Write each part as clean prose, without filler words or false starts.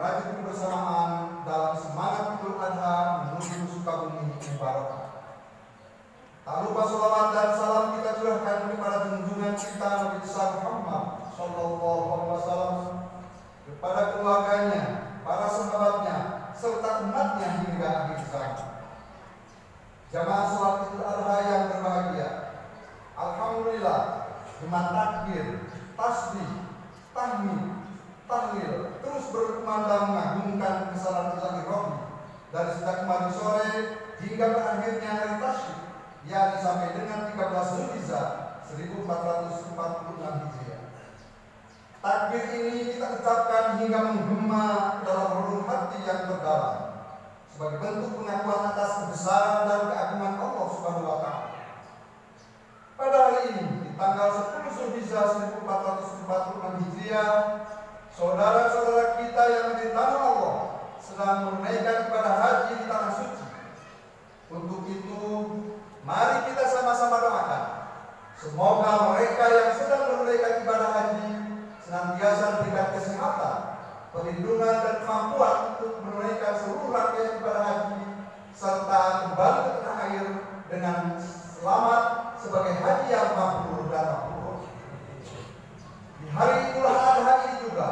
merajut kebersamaan dalam semangat Idul Adha menuju Sukabumi Mubarakah. Tak lupa sholawat dan salam kita curahkan kepada junjungan kita Nabi besar Muhammad Sallallahu Alaihi Wasallam, kepada keluarganya, para sahabatnya, serta umatnya hingga akhir zaman. Jamaah sholat Idul Adha yang berbahagia, alhamdulillah, dengan takbir, tasbih, tahmid, tahlil terus berkumandang mengagungkan kesalahan ilahi Rabbi dari sejak kemarin sore hingga berakhirnya hari Tasyrik, yakni sampai dengan 13 Zulhijjah 1446 Hijriah. Takbir ini kita ucapkan hingga menggema dalam relung hati yang terdalam sebagai bentuk pengakuan atas kebesaran dan keagungan Allah Subhanahu wa Ta'ala. Pada hari ini, di tanggal 10 Zulhijjah 1446 Hijriah, saudara-saudara kita yang di tanah Allah sedang menunaikan ibadah haji di tanah suci. Untuk itu, mari kita sama-sama doakan semoga mereka yang sedang menunaikan ibadah haji senantiasa diberikan kesehatan, perlindungan dan kemampuan untuk menunaikan seluruh rangkaian ibadah haji serta kembali ke tanah air dengan selamat sebagai haji yang mabrur dan mabrur. Di hari Idul Adha ini juga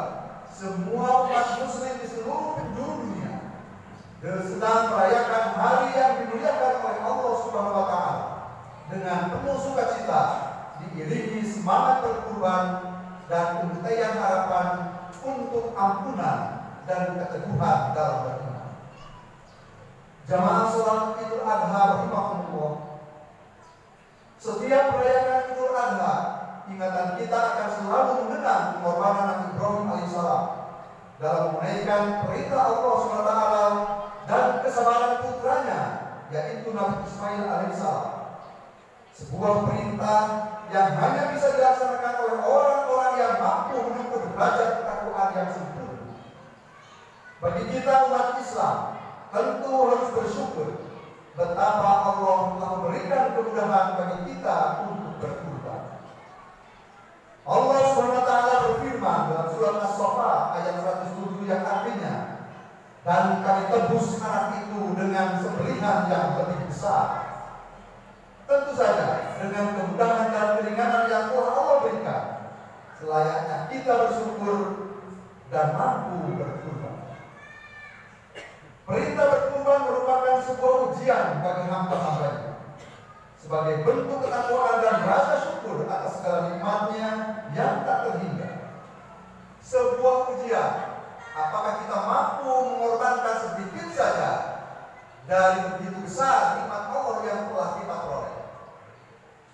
semua umat muslim di seluruh penjuru dunia sedang merayakan hari yang dimuliakan oleh Allah Subhanahu wa Ta'ala dengan penuh sukacita, diiringi semangat berkurban dan pembuktian harapan untuk ampunan dan keteguhan dalam beriman. Jamaah sholat Idul Adha rahimahumullah, setiap perayaan Idul Adha, ingatan kita akan selalu mengenang pengorbanan Nabi Ibrahim alaihissalam dalam menunaikan perintah Allah SWT dan kesabaran putranya, yaitu Nabi Ismail alaihissalam. Sebuah perintah yang hanya bisa dilaksanakan oleh orang-orang yang mampu menempuh derajat ketakwaan yang sempurna. Bagi kita umat Islam, tentu harus bersyukur betapa Allah telah memberikan kemudahan bagi kita untuk berkurban. Allah SWT berfirman dalam surat As-Saffat ayat 107 yang artinya, dan kami tebus anak itu dengan sembelihan yang lebih besar. Tentu saja dengan kemudahan dan keringanan yang telah Allah berikan, selayaknya kita bersyukur dan mampu berkurban. Perintah berkurban merupakan sebuah ujian bagi hamba-hambanya sebagai bentuk ketakwaan dan rasa syukur atas segala nikmatnya yang tak terhingga. Sebuah ujian, apakah kita mampu mengorbankan sedikit saja dari begitu besar nikmat Allah yang telah kita peroleh.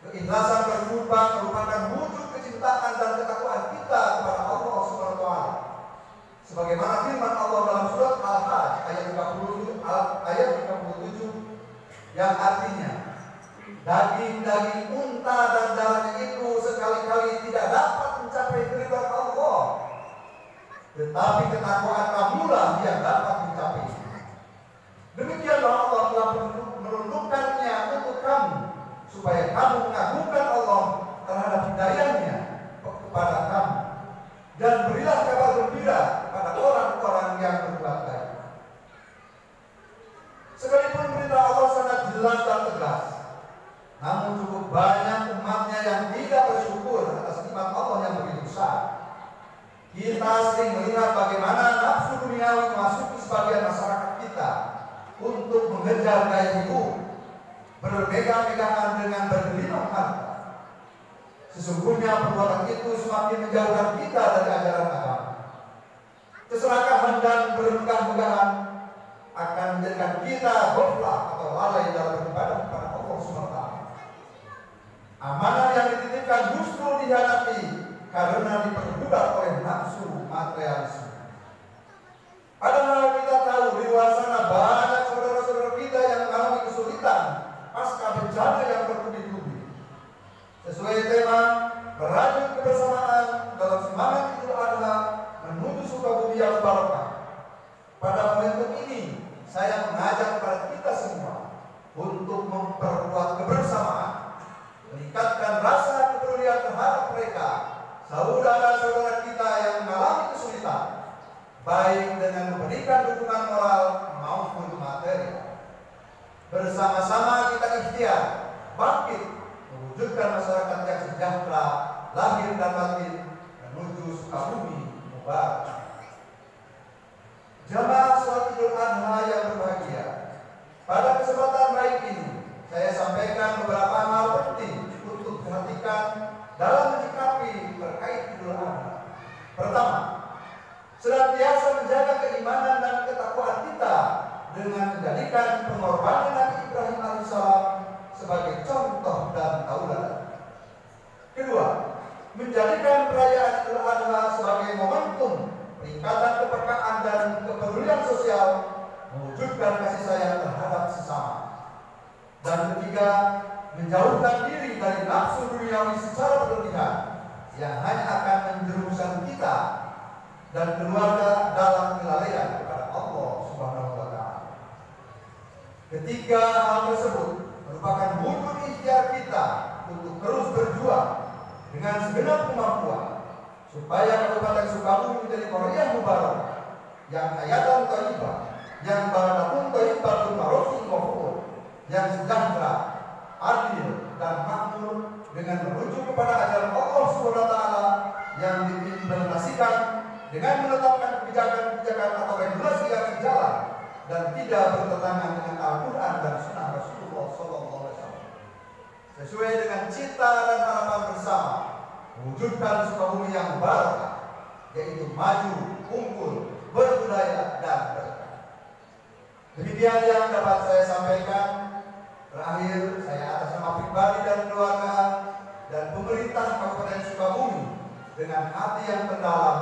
Keikhlasan berkurban merupakan wujud kecintaan dan ketakwaan kita kepada Allah Subhanahu wa Ta'ala. Sebagaimana firman Allah dalam surat Al-Hajj ayat 37 yang artinya, daging-daging unta dan darahnya itu sekali-kali tidak dapat mencapai keridhaan Allah, tetapi ketakwaan kamulah yang dapat mencapai. Demikianlah Allah telah merundukkannya untuk kamu, supaya kamu mengagungkan Allah terhadap hidayahnya kepada kamu, dan berilah kabar gembira kepada orang-orang yang berbuat baik. Sekalipun perintah Allah sangat jelas dan tegas, namun cukup banyak umatnya yang tidak bersyukur atas nikmat Allah yang begitu besar. Kita sering melihat bagaimana nafsu duniawi memasuki sebagian masyarakat kita untuk mengejar gaya hidup, bermegah-megahan dengan bergelimang harta. Sesungguhnya perbuatan itu semakin menjauhkan kita dari ajaran agama. Keserakahan dan bermegah-megahan akan menjadikan kita ghaflah atau lalai dalam beribadah kepada Allah SWT. Amanah yang dititipkan justru dihadapi karena diperbudak oleh nafsu materialisme. Padahal kita tahu di luar sana banyak saudara-saudara kita yang mengalami kesulitan pasca bencana yang bertubi-tubi. Sesuai tema merajut kebersamaan dalam semangat Idul Adha menuju Sukabumi yang barokah. Pada momentum ini, saya mengajak kepada kita semua untuk memperkuat kebersamaan, meningkatkan rasa kepedulian terhadap mereka, saudara-saudara kita yang mengalami kesulitan, baik dengan memberikan dukungan moral maupun materi. Bersama-sama kita ikhtiar bangkit mewujudkan masyarakat yang sejahtera lahir dan batin menuju Sukabumi Mubarak. Jamaah sholat Idul Adha yang berbahagia, pada kesempatan baik ini saya sampaikan beberapa hal penting untuk diperhatikan dalam menyikapi terkait Idul Adha. Pertama, senantiasa menjaga keimanan dan ketakwaan kita dengan menjadikan pengorbanan Nabi Ibrahim alaihissalam sebagai contoh dan tauladan. Kedua, menjadikan perayaan Idul Adha sebagai momentum peningkatan kepekaan dan kepedulian sosial, mewujudkan kasih sayang terhadap sesama. Dan ketiga, menjauhkan diri dari nafsu duniawi secara berlebihan yang hanya akan menjerumuskan kita dan keluarga dalam kelalaian kepada Allah Subhanahu wa Ta'ala. Ketiga hal tersebut merupakan wujud ikhtiar kita untuk terus berjuang dengan segenap kemampuan supaya Kabupaten Sukabumi menjadi Qaryah Mubarak yang hayatan thayyibah, yang barakatun thayyibatun barakatun ghafur, yang sejahtera, adil dan makmur dengan merujuk kepada ajaran Allah Subhanahu wa Ta'ala yang diimplementasikan dengan menetapkan kebijakan-kebijakan atau regulasi yang sejalan dan tidak bertentangan dengan Al-Quran dan Sunnah Rasulullah SAW. Sesuai dengan cita dan harapan bersama, mewujudkan Sukabumi yang barakah, yaitu maju, unggul, berbudaya dan berkah. Demikian yang dapat saya sampaikan. Terakhir, saya atas nama pribadi dan keluarga dan pemerintah Kabupaten Sukabumi dengan hati yang terdalam,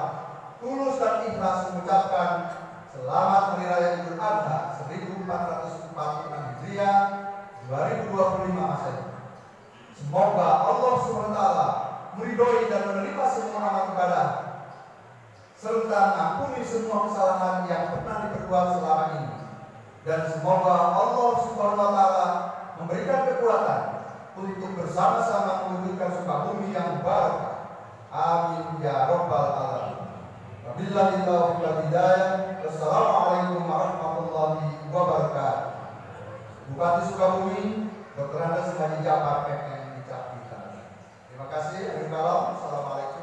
tulus dan ikhlas mengucapkan selamat Hari Raya Idul Adha 1446 Hijriah 2025 Masehi. Semoga Allah SWT meridhoi dan menerima semua amal ibadah serta mengampuni semua kesalahan yang pernah diperbuat selama ini, dan semoga Allah Subhanahu wa Ta'ala memberikan kekuatan untuk bersama-sama mewujudkan Sukabumi yang barakah. Amin ya rabbal alamin. Wabillahi taufiq wal hidayah. Wassalamualaikum warahmatullahi wabarakatuh. Bupati Sukabumi Dr. Andes Haji Ja'far MM. Terima kasih. Assalamualaikum.